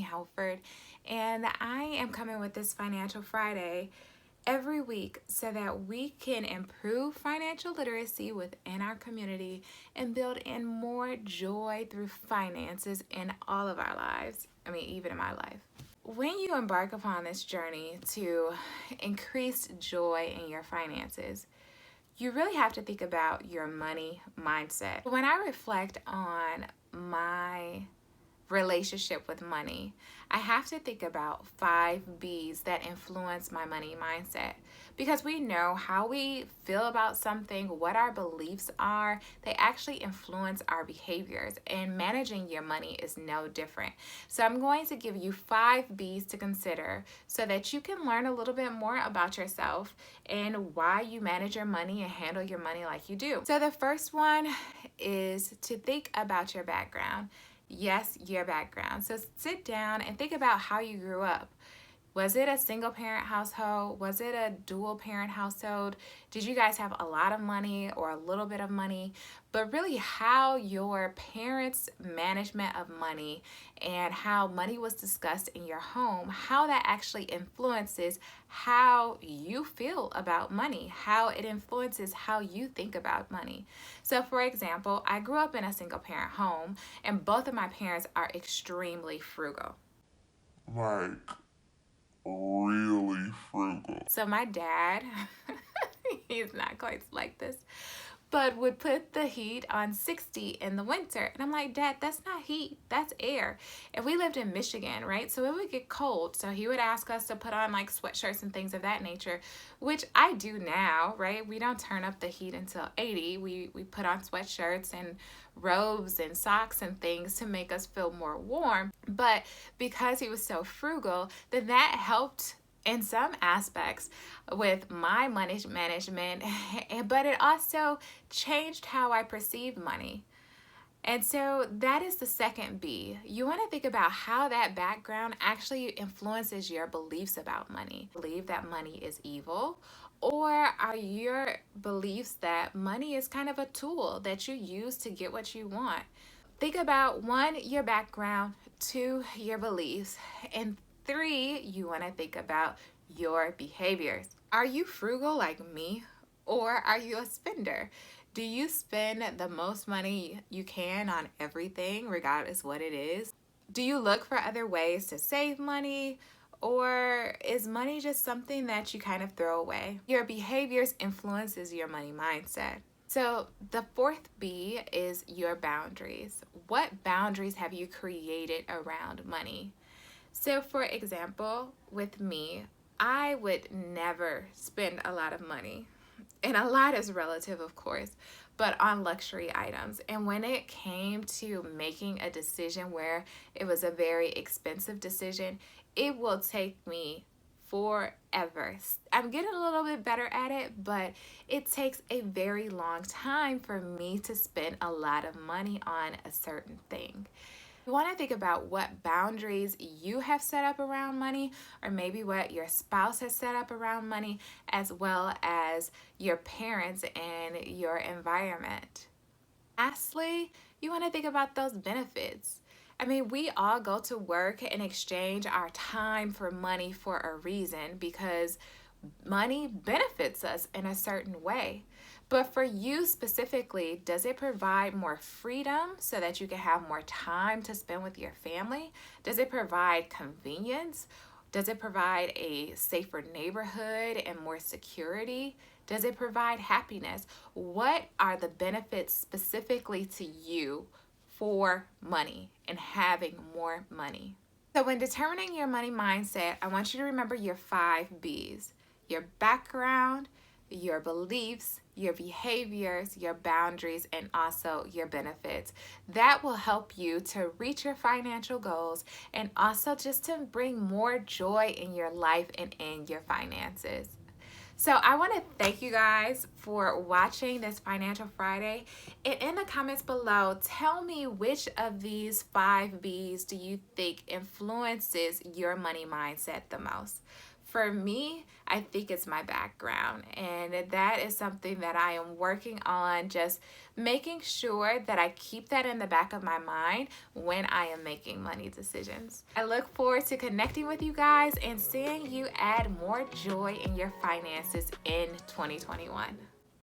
Halford, and I am coming with this Financial Friday every week so that we can improve financial literacy within our community and build in more joy through finances in all of our lives. I mean, even in my life. When you embark upon this journey to increase joy in your finances, you really have to think about your money mindset. When I reflect on my relationship with money, I have to think about 5 B's that influence my money mindset, because we know how we feel about something, what our beliefs are, they actually influence our behaviors, and managing your money is no different. So I'm going to give you 5 B's to consider so that you can learn a little bit more about yourself and why you manage your money and handle your money like you do. So the first one is to think about your background. Yes, your background. So sit down and think about how you grew up. Was it a single parent household? Was it a dual parent household? Did you guys have a lot of money or a little bit of money? But really how your parents' management of money and how money was discussed in your home, how that actually influences how you feel about money, how it influences how you think about money. So for example, I grew up in a single parent home and both of my parents are extremely frugal. Like, really frugal. So my dad, he's not quite like this, but would put the heat on 60 in the winter. And I'm like, Dad, that's not heat, that's air. And we lived in Michigan, right? So it would get cold. So he would ask us to put on like sweatshirts and things of that nature, which I do now, right? We don't turn up the heat until 80. We put on sweatshirts and robes and socks and things to make us feel more warm. But because he was so frugal, then that helped in some aspects with my money management, but it also changed how I perceived money. And so that is the second B. You want to think about how that background actually influences your beliefs about money. Believe that money is evil, or are your beliefs that money is kind of a tool that you use to get what you want? Think about 1, your background, 2, your beliefs, and 3, you want to think about your behaviors. Are you frugal like me, or are you a spender? Do you spend the most money you can on everything, regardless what it is? Do you look for other ways to save money, or is money just something that you kind of throw away? Your behaviors influences your money mindset. So the 4th B is your boundaries. What boundaries have you created around money? So for example, with me, I would never spend a lot of money, and a lot is relative, of course, but on luxury items. And when it came to making a decision where it was a very expensive decision, it will take me forever. I'm getting a little bit better at it, but it takes a very long time for me to spend a lot of money on a certain thing. You want to think about what boundaries you have set up around money, or maybe what your spouse has set up around money, as well as your parents and your environment. Lastly, you want to think about those benefits. I mean, we all go to work and exchange our time for money for a reason, because money benefits us in a certain way. But for you specifically, does it provide more freedom so that you can have more time to spend with your family? Does it provide convenience? Does it provide a safer neighborhood and more security? Does it provide happiness? What are the benefits specifically to you for money and having more money? So when determining your money mindset, I want you to remember your 5 B's: your background, your beliefs, your behaviors, your boundaries, and also your benefits. That will help you to reach your financial goals, and also just to bring more joy in your life and in your finances. So I want to thank you guys for watching this Financial Friday. And in the comments below, tell me which of these 5 B's do you think influences your money mindset the most. For me, I think it's my background, and that is something that I am working on, just making sure that I keep that in the back of my mind when I am making money decisions. I look forward to connecting with you guys and seeing you add more joy in your finances in 2021.